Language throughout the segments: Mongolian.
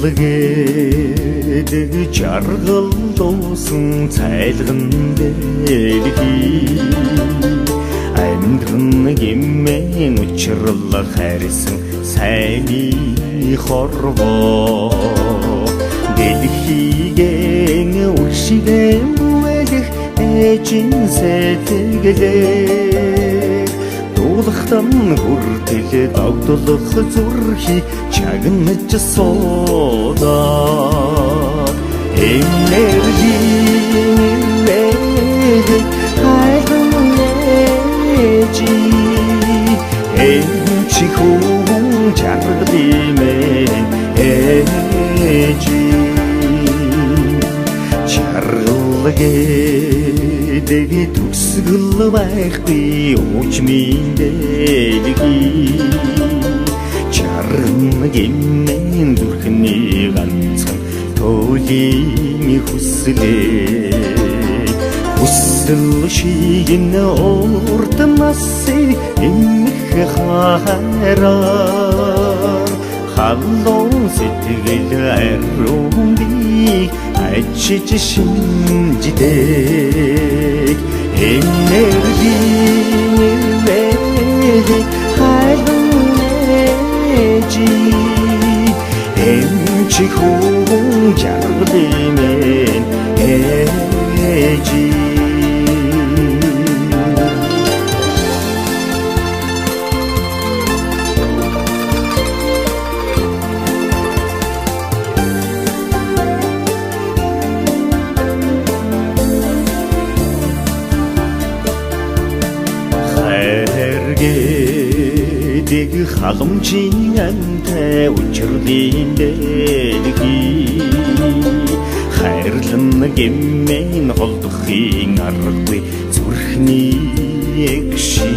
гэдэг жаргалдуулсан цайлган дэлхий амьдрын гэммэн учрал хайрсан сайны хорвоо дэлхийгэн уршигэн бүэлэх эжин сэтгэлээ дуулахтан хүртэл догдолох зүрхий чагнаж суудаад энерги чихүүн чаргалимэн эжи чаргалгээд төсгөл байхгүй уучмын дэлхий чарна гэмэн зүрхний ганцхан туулийн хүслээ хүсэл шигэн урд насыг эмх хайраар халуун сэтгэл ариунгийг ачиж шинждэг энерги хайрji чихүүн жаргалимэн эжи дэг халамжийн амтай учрлын дэлхий хайрлан гэммэн холдохын аргагүй зүрхний эгши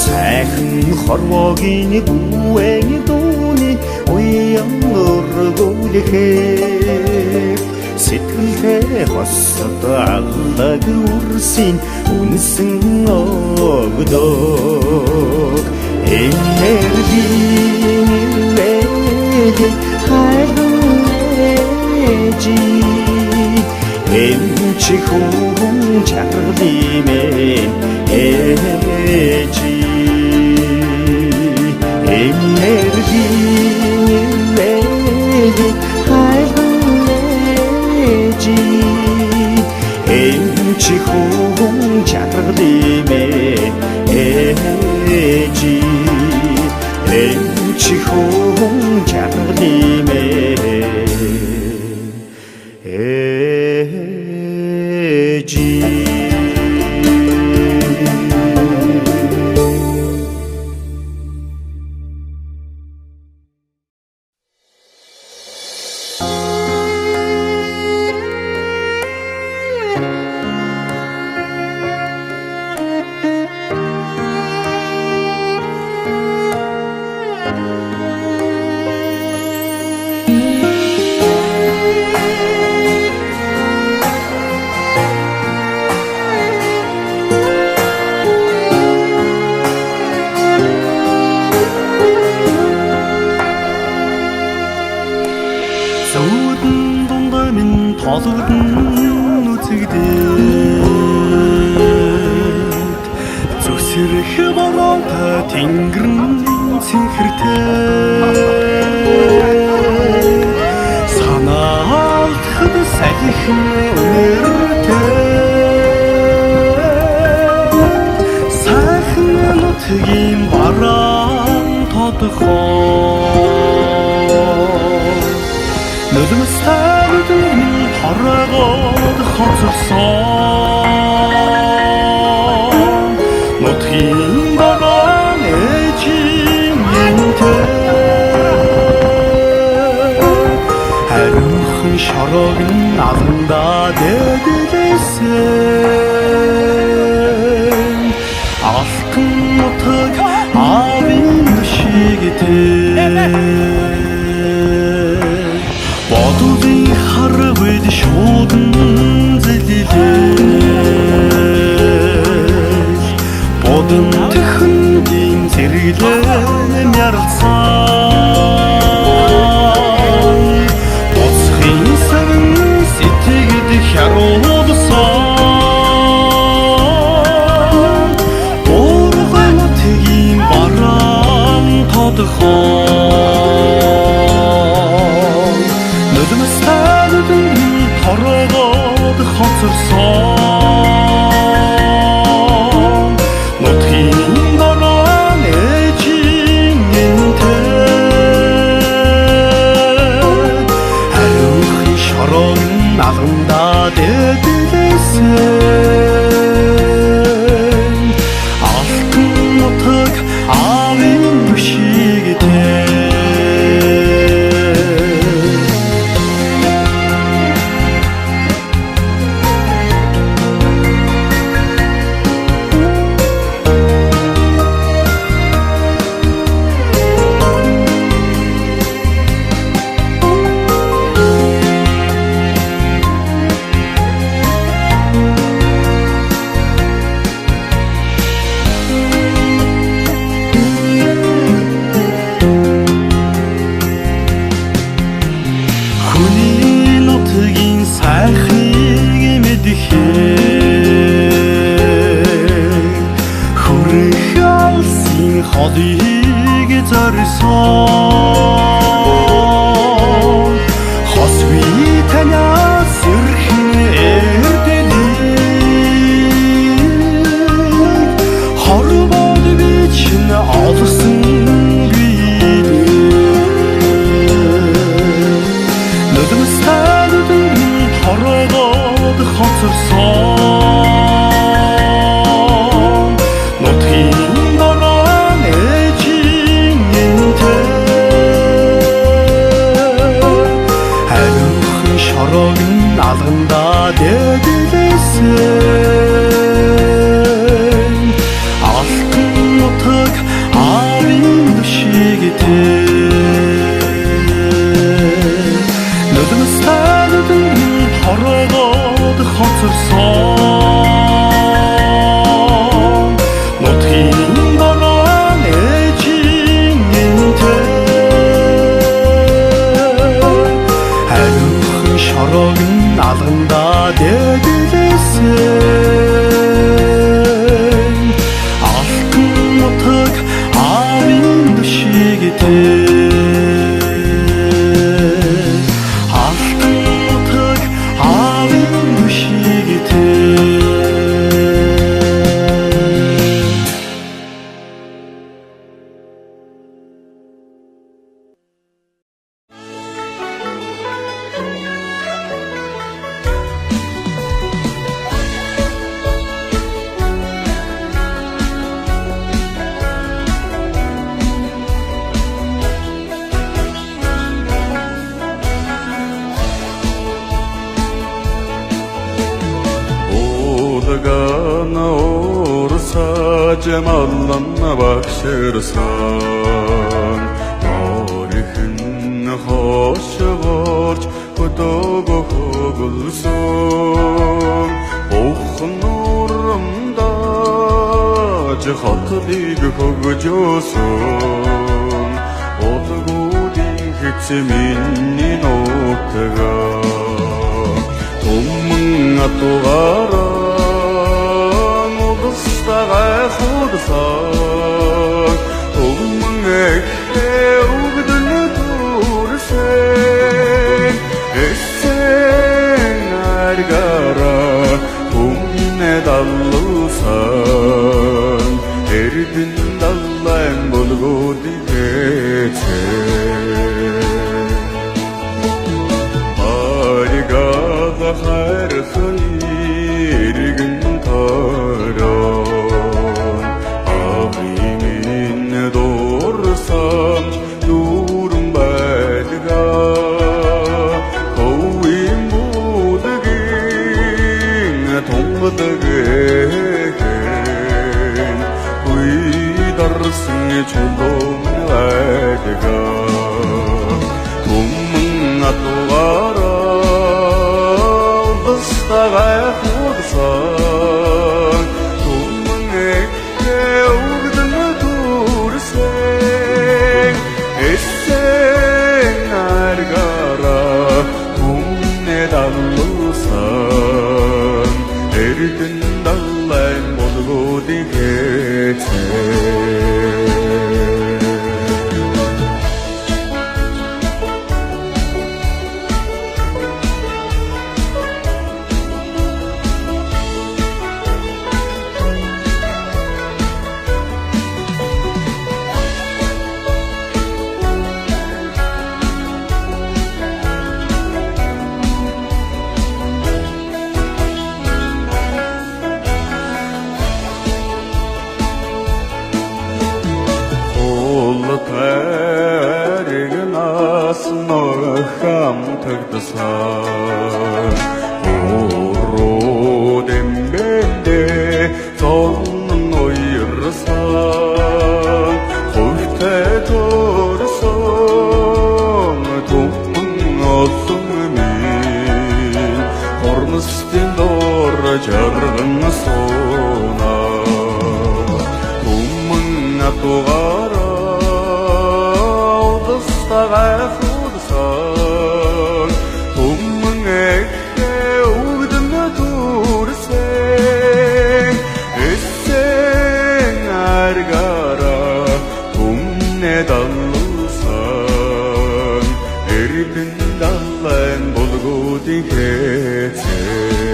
сайхан хорвогийн бүэн дууны уян өргүүлэхээр сэтгэлээ хосод аллаг үрсийн үнсэн өгдөг энерги хайрji чихүүн чаргалимэн эжи энерги чихүүн чаргалимэн эжи чихүүн чаргалимэн эжи зүсрэх бороотой тэнгэрэн цэнхэртэй санаалтхад салхин өнөртэй сайхан нутгийн бараан тодхой нулимстай нүдний хорогод хоцорсон нутгийн бараан эжийн янтай хариухан шорог нь алгандаа дэглэсэн алтан нутаг аавын шигтэй бодолын харвэд шуудан зэлилээ бодон тэхэнгийн зэрэглэн яралсан хон нүдмэс тадын торогод хоцорсон нутгийн дараа ээжийн энтэй хариухын шорог алгандаа дэдэлсэн алтан нутаг аавын бишигтэй холыг зорьсон хосви танаас өрхөн эрдэнэ хорвоод би чинь олсон нүдмэс тадын торогод хоцорсон нутгийн алгандаа дэдэлсэн алтан нутаг аавын бишигтэй нүдмэс тадын торогод хоцорсон нутгийн дараа ээжийн энтэй хариухын шорог алгандаа дэдэлсэн алтан нутаг аавын бишигтэй алтан нутаг аавын бишигтэй Cemallan bakşırsan Tarihin hoş borç Kutubu hugulsun Oh nurumda Cihat bir hugcusun Olgudi hitminni noktaga Tumun atuvara خودسان اومنگه اوگدن دورسن اسن ارگارا اومنه dallusan erdin dallan bolgodi geçe harigada her gün tara Çolum verdiga Kum atuvara Dıstaga kursan Kum eke ugdını dursen Essen ergara Kum ne dallusan Erdin dallan bolgu dikete тайрыг насноо хамтагдсан Уруу дэмбэндэ зон уйрсан Хувьтай төрсөн түмэн олон минь Хормостын дор жарган суна Түмэн атугараа удастагай худсан Түмэн эхээ үгдэн түрсэн Эсэн аргаараа түмнэ далсан Эрдэн далайн булгуудын хэцээ